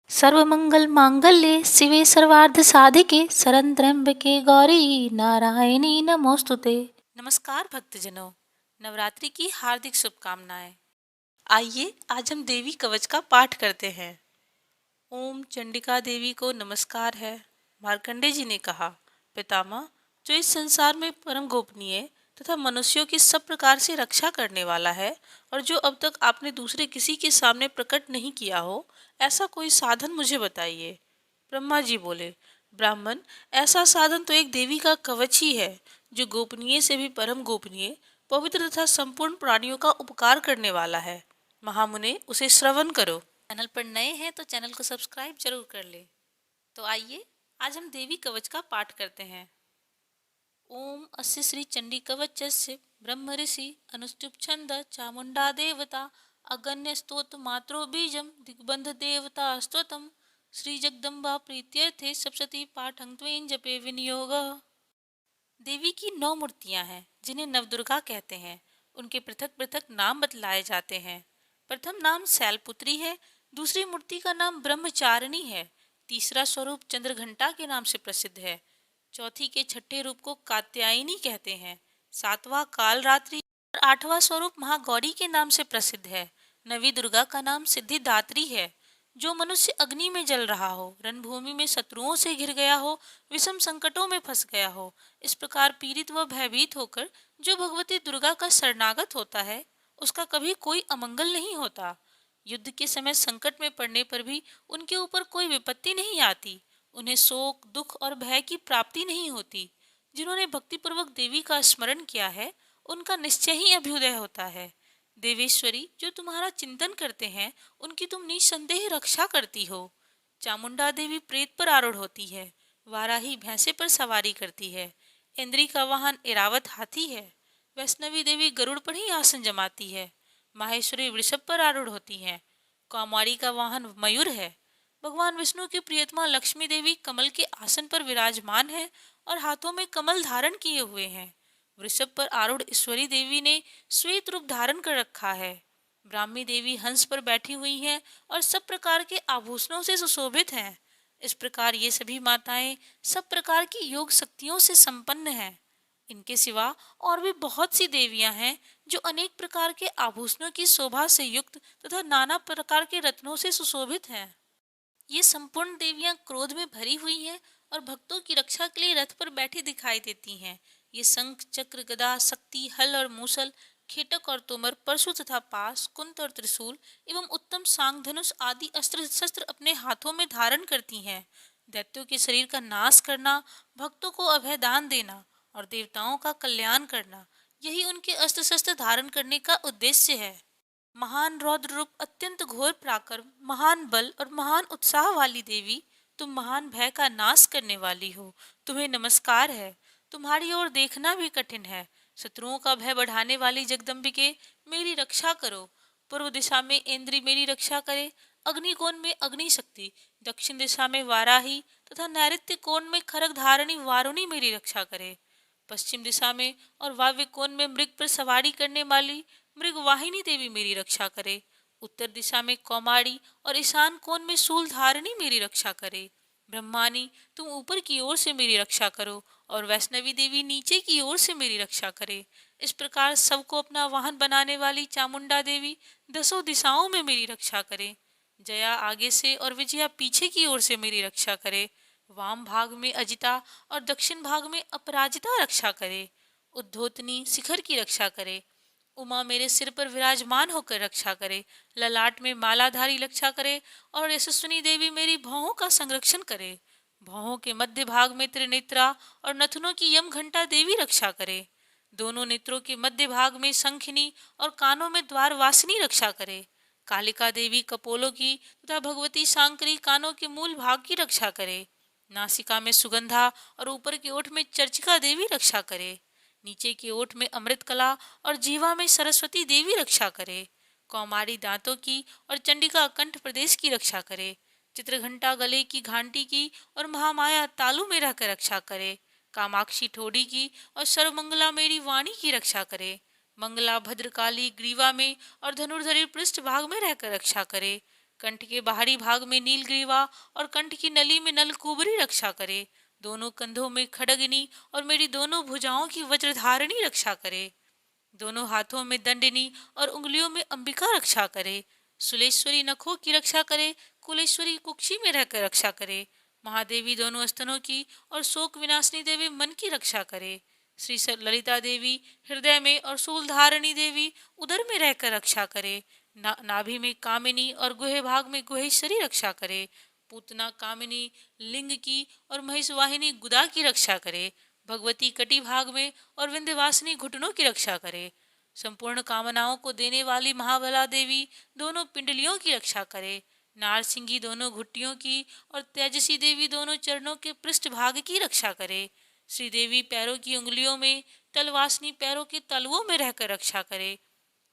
सर्वमंगल मांगल्ये शिवे सर्वार्थ साधिके शरण त्र्यंबके गौरी नारायणी नमोस्तुते। नमस्कार भक्तजनों, नवरात्रि की हार्दिक शुभकामनाएं। आइए आज हम देवी कवच का पाठ करते हैं। ओम चंडिका देवी को नमस्कार है। मार्कंडे जी ने कहा, पितामह, जो इस संसार में परम गोपनीय तथा मनुष्यों की सब प्रकार से रक्षा करने वाला है और जो अब तक आपने दूसरे किसी के सामने प्रकट नहीं किया हो, ऐसा कोई साधन मुझे बताइए। ब्रह्मा जी बोले, ब्राह्मण, ऐसा साधन तो एक देवी का कवच ही है, जो गोपनीय से भी परम गोपनीय, पवित्र तथा संपूर्ण प्राणियों का उपकार करने वाला है। महामुने, उसे श्रवण करो। चैनल पर नए हैं तो चैनल को सब्सक्राइब जरूर कर ले। तो आइए आज हम देवी कवच का पाठ करते हैं। ओम अस्य श्री चंडी कवचस्य ब्रह्म ऋषि अनुष्टुप छंद चामुंडा देवता अगण्य स्तोत मात्रो बीजम दिग्बंध देवता स्तोतम श्री जगदम्बा प्रीत्यर्थे सप्तति पाठं त्वेन जपे विनियोग। देवी की 9 मूर्तियां हैं जिन्हें नवदुर्गा कहते हैं। उनके पृथक पृथक नाम बतलाए जाते हैं। प्रथम नाम शैलपुत्री है, दूसरी मूर्ति का नाम ब्रह्मचारिणी है, तीसरा स्वरूप चंद्रघंटा के नाम से प्रसिद्ध है, चौथी के छठे रूप को कात्यायनी कहते हैं, सातवां कालरात्रि और आठवां स्वरूप महागौरी के नाम से प्रसिद्ध है। नवी दुर्गा का नाम सिद्धिदात्री है। जो मनुष्य अग्नि में जल रहा हो, रणभूमि में शत्रुओं से घिर गया हो, विषम संकटों में फंस गया हो, इस प्रकार पीड़ित व भयभीत होकर जो भगवती दुर्गा का शरणागत होता है, उसका कभी कोई अमंगल नहीं होता। युद्ध के समय संकट में पड़ने पर भी उनके ऊपर कोई विपत्ति नहीं आती। उन्हें शोक, दुख और भय की प्राप्ति नहीं होती। जिन्होंने भक्तिपूर्वक देवी का स्मरण किया है, उनका निश्चय ही अभ्युदय होता है। देवेश्वरी, जो तुम्हारा चिंतन करते हैं, उनकी तुम निसंदेह रक्षा करती हो। चामुंडा देवी प्रेत पर आरूढ़ होती है, वाराही भैंसे पर सवारी करती है, इंद्री का वाहन ऐरावत हाथी है, वैष्णवी देवी गरुड़ पर ही आसन जमाती है, माहेश्वरी वृषभ पर आरूढ़ होती है, कौमारी का वाहन मयूर है। भगवान विष्णु की प्रियतमा लक्ष्मी देवी कमल के आसन पर विराजमान है और हाथों में कमल धारण किए हुए हैं। वृषभ पर आरूढ़ ईश्वरी देवी ने श्वेत रूप धारण कर रखा है। ब्राह्मी देवी हंस पर बैठी हुई हैं और सब प्रकार के आभूषणों से सुशोभित हैं। इस प्रकार ये सभी माताएं सब प्रकार की योग शक्तियों से संपन्न हैं। इनके सिवा और भी बहुत सी देवियां हैं जो अनेक प्रकार के आभूषणों की शोभा से युक्त तथा नाना प्रकार के रत्नों से सुशोभित हैं। ये संपूर्ण देवियां क्रोध में भरी हुई हैं और भक्तों की रक्षा के लिए रथ पर बैठी दिखाई देती हैं। ये शंख, चक्र, गदा, शक्ति, हल और मूसल, खेटक और तोमर, परशु तथा पास, कुंत और त्रिशूल एवं उत्तम सांग धनुष आदि अस्त्र शस्त्र अपने हाथों में धारण करती हैं। दैत्यों के शरीर का नाश करना, भक्तों को अभय दान देना और देवताओं का कल्याण करना, यही उनके अस्त्र शस्त्र धारण करने का उद्देश्य है। महान रौद्र रूप, अत्यंत घोर पराक्रम, महान बल और महान उत्साह वाली देवी, तुम महान भय का नाश करने वाली हो। तुम्हें नमस्कार है। तुम्हारी ओर देखना भी कठिन है। शत्रुओं का भय बढ़ाने वाली जगदम्बिके, मेरी रक्षा करो। पूर्व दिशा में इंद्री मेरी रक्षा करे, अग्निकोण में अग्नि शक्ति, दक्षिण दिशा में वाराही तथा नैऋत्य कोण में खरग धारणी वारुणी मेरी रक्षा करे। पश्चिम दिशा में और वाव्य कोण में मृग पर सवारी करने वाली मृगवाहिनी देवी मेरी रक्षा करे। उत्तर दिशा में कौमारी और ईशान कोण में शूल धारिणी मेरी रक्षा करे। ब्रह्मानी, तुम ऊपर की ओर से मेरी रक्षा करो और वैष्णवी देवी नीचे की ओर से मेरी रक्षा करे। इस प्रकार सबको अपना वाहन बनाने वाली चामुंडा देवी 10 दिशाओं में मेरी रक्षा करे। जया आगे से और विजया पीछे की ओर से मेरी रक्षा करे। वाम भाग में अजिता और दक्षिण भाग में अपराजिता रक्षा करे। उद्धोतनी शिखर की रक्षा करे। उमा मेरे सिर पर विराजमान होकर रक्षा करे। ललाट में मालाधारी रक्षा करे और यशस्विनी देवी मेरी भौहों का संरक्षण करे। भौहों के मध्य भाग में त्रिनेत्रा और नथनों की यम घंटा देवी रक्षा करे। दोनों नेत्रों के मध्य भाग में शंखिनी और कानों में द्वारवासिनी रक्षा करे। कालिका देवी कपोलों की तथा भगवती शांकरी कानों के मूल भाग की रक्षा करे। नासिका में सुगंधा और ऊपर की ओठ में चर्चिका देवी रक्षा करे। नीचे की ओठ में अमृत कला और जीवा में सरस्वती देवी रक्षा करे। कौमारी दांतों की और चंडिका कंठ प्रदेश की रक्षा करे। चित्रघंटा गले की घंटी की और महामाया तालू में रहकर रक्षा करे। कामाक्षी ठोड़ी की और सर्वमंगला मेरी वाणी की रक्षा करे। मंगला भद्रकाली ग्रीवा में और धनुर्धरी पृष्ठ भाग में रहकर रक्षा करे। कंठ के बाहरी भाग में नीलग्रीवा और कंठ की नली में नलकूबरी रक्षा करे। दोनों कंधों में खड्गनी और मेरी दोनों भुजाओं की वज्रधारिणी रक्षा करे। दोनों हाथों में दंडिनी और उंगलियों में अंबिका रक्षा करे। सुलेश्वरी नखों की रक्षा करे, कुलेश्वरी कुक्षी में रहकर रक्षा करे। महादेवी दोनों स्तनों की और शोक विनाशिनी देवी मन की रक्षा करे। श्री ललिता देवी हृदय में और शूलधारिणी देवी उदर में रहकर रक्षा करे। नाभि में कामिनी और गुहे भाग में गुहेश्वरी रक्षा करे। पूतना कामिनी लिंग की और महिषवाहिनी गुदा की रक्षा करे। भगवती कटी भाग में और विंध्यवासिनी घुटनों की रक्षा करे। संपूर्ण कामनाओं को देने वाली महाबला देवी दोनों पिंडलियों की रक्षा करे। नारसिंगी दोनों घुट्टियों की और तेजसी देवी दोनों चरणों के पृष्ठ भाग की रक्षा करे। श्रीदेवी पैरों की उंगलियों में, तलवासनी पैरों के तलवों में रहकर रक्षा करे।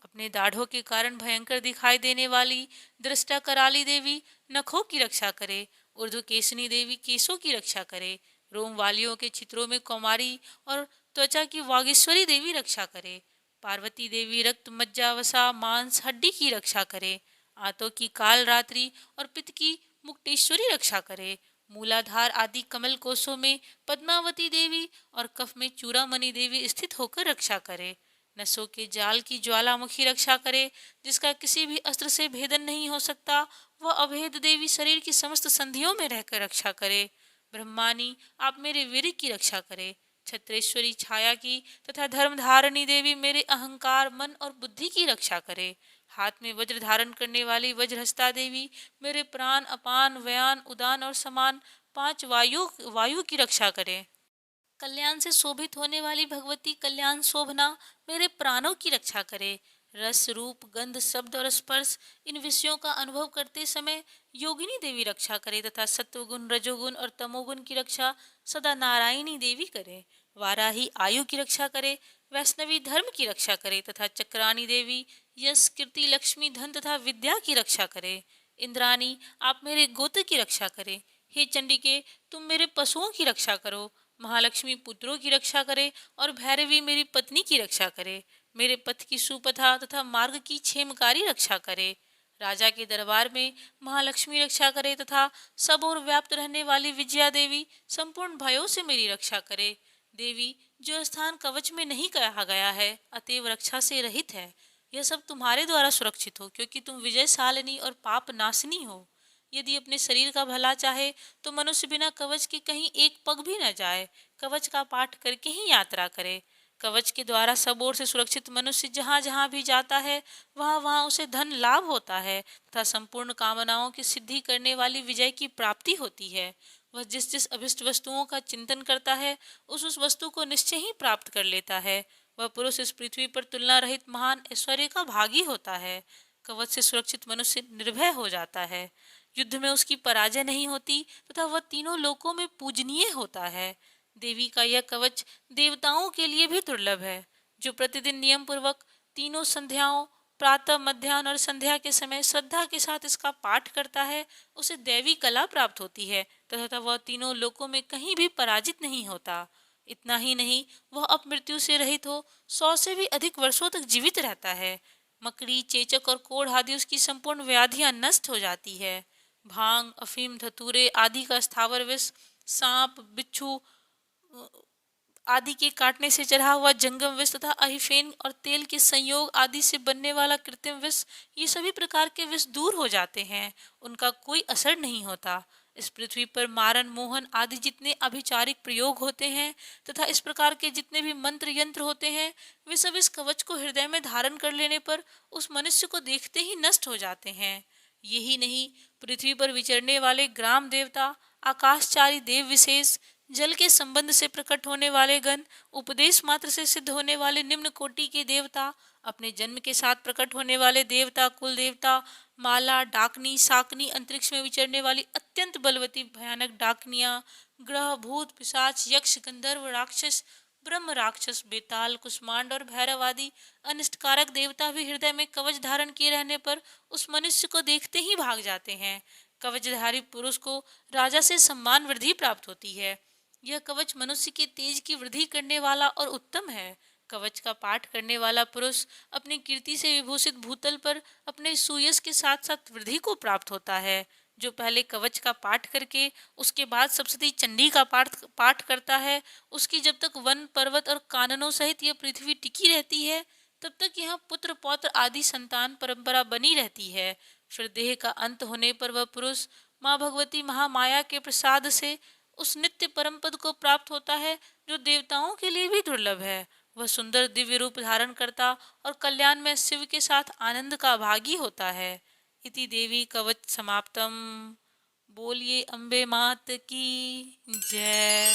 अपने दाढ़ों के कारण भयंकर दिखाई देने वाली दृष्टा कराली देवी नखों की रक्षा करे। ऊर्ध्वकेशनी देवी केशों की रक्षा करे। रोम वालियों के चित्रों में कौमारी और त्वचा की वागीश्वरी देवी रक्षा करे। पार्वती देवी रक्त मज्जा वसा मांस हड्डी की रक्षा करे। आंतों की काल रात्रि और पित्त की मुक्तेश्वरी रक्षा करे। मूलाधार आदि कमल कोशों में पद्मावती देवी और कफ में चूड़ामणि देवी स्थित होकर रक्षा करे। नसों के जाल की ज्वालामुखी रक्षा करे, जिसका किसी भी अस्त्र से भेदन नहीं हो सकता। वह अभेद देवी शरीर की समस्त संधियों में रहकर रक्षा करे। ब्रह्मानी आप मेरे वीर की रक्षा करे। छत्रेश्वरी छाया की तथा धर्मधारिणी देवी मेरे अहंकार मन और बुद्धि की रक्षा करे। हाथ में वज्र धारण करने वाली वज्रहस्ता देवी मेरे प्राण अपान व्यान उदान और समान पांच वायु की रक्षा करे। कल्याण से शोभित होने वाली भगवती कल्याण शोभना मेरे प्राणों की रक्षा करे। रस रूप गंध शब्द और स्पर्श इन विषयों का अनुभव करते समय योगिनी देवी रक्षा करे तथा सत्वगुण रजोगुण और तमोगुण की रक्षा सदा नारायणी देवी करे। वाराही आयु की रक्षा करे, वैष्णवी धर्म की रक्षा करे तथा चक्रानी देवी यश कीर्ति लक्ष्मी धन तथा विद्या की रक्षा करे। इंद्रानी आप मेरे गोत्र की रक्षा करे। हे चंडिके तुम मेरे पशुओं की रक्षा करो। महालक्ष्मी पुत्रों की रक्षा करे और भैरवी मेरी पत्नी की रक्षा करे। मेरे पथ की सुपथा तथा मार्ग की क्षेमकारी रक्षा करे। राजा के दरबार में महालक्ष्मी रक्षा करे तथा सब ओर व्याप्त रहने वाली विजया देवी संपूर्ण भयों से मेरी रक्षा करे। देवी जो स्थान कवच में नहीं कहा गया है अतएव रक्षा से रहित है, यह सब तुम्हारे द्वारा सुरक्षित हो, क्योंकि तुम विजयशालिनी और पाप नाशिनी हो। यदि अपने शरीर का भला चाहे तो मनुष्य बिना कवच के कहीं एक पग भी न जाए, कवच का पाठ करके ही यात्रा करे। कवच के द्वारा सब ओर से सुरक्षित मनुष्य जहाँ जहाँ भी जाता है वहाँ वहाँ उसे धन लाभ होता है तथा संपूर्ण कामनाओं की सिद्धि करने वाली विजय की प्राप्ति होती है। वह जिस जिस अभिष्ट वस्तुओं का चिंतन करता है उस वस्तु को निश्चय ही प्राप्त कर लेता है। वह पुरुष इस पृथ्वी पर तुलना रहित महान ऐश्वर्य का भागी होता है। कवच से सुरक्षित मनुष्य निर्भय हो जाता है। युद्ध में उसकी पराजय नहीं होती तथा वह तीनों लोकों में पूजनीय होता है। देवी का यह कवच देवताओं के लिए भी दुर्लभ है। जो प्रतिदिन नियम पूर्वक तीनों संध्याओं प्रातः मध्याह्न और संध्या के समय श्रद्धा के साथ इसका पाठ करता है उसे दैवी कला प्राप्त होती है तथा वह तीनों लोकों में कहीं भी पराजित नहीं होता। इतना ही नहीं, वह अपमृत्यु से रहित हो 100 से भी अधिक वर्षों तक जीवित रहता है। मकड़ी चेचक और कोढ़ आदि उसकी संपूर्ण व्याधियां नष्ट हो जाती है। भांग अफीम धतूरे आदि का स्थावर विष, सांप बिच्छू आदि के काटने से चढ़ा हुआ जंगम विष तथा अहिफेन और तेल के संयोग आदि से बनने वाला कृत्रिम विष, ये सभी प्रकार के विष दूर हो जाते हैं, उनका कोई असर नहीं होता। इस पृथ्वी पर मारन मोहन आदि जितने अभिचारिक प्रयोग होते हैं तथा इस प्रकार के जितने भी मंत्र यंत्र होते हैं वे सब इस कवच को हृदय में धारण कर लेने पर उस मनुष्य को देखते ही नष्ट हो जाते हैं। यही नहीं, पृथ्वी पर विचरने वाले ग्राम देवता, आकाशचारी देव विशेष, जल के संबंध से प्रकट होने वाले गण, उपदेश मात्र से सिद्ध होने वाले निम्न कोटि के देवता, अपने जन्म के साथ प्रकट होने वाले देवता, कुल देवता, माला डाकनी साकनी, अंतरिक्ष में विचरने वाली अत्यंत बलवती भयानक डाकनियां, ग्रह भूत पिशाच यक्ष गंधर्व राक्षस ब्रह्म राक्षस बेताल कुष्मांड और भैरव आदि अनिष्टकारक देवता भी हृदय में कवच धारण किए रहने पर उस मनुष्य को देखते ही भाग जाते हैं। कवचधारी पुरुष को राजा से सम्मान वृद्धि प्राप्त होती है। यह कवच मनुष्य के तेज की वृद्धि करने वाला और उत्तम है। कवच का पाठ करने वाला पुरुष अपनी कीर्ति से विभूषित भूतल पर अपने सुयश के साथ साथ वृद्धि को प्राप्त होता है। जो पहले कवच का पाठ करके उसके बाद सप्तशती चंडी का पाठ पाठ करता है, उसकी जब तक वन पर्वत और काननों सहित यह पृथ्वी टिकी रहती है, तब तक यहाँ पुत्र पौत्र आदि संतान परंपरा बनी रहती है। फिर देह का अंत होने पर वह पुरुष माँ भगवती महामाया के प्रसाद से उस नित्य परम पद को प्राप्त होता है, जो देवताओं के लिए भी दुर्लभ है। वह सुंदर दिव्य रूप धारण करता और कल्याण में शिव के साथ आनंद का भागी होता है। इति देवी कवच समाप्तम। बोलिए अम्बे मात की जय।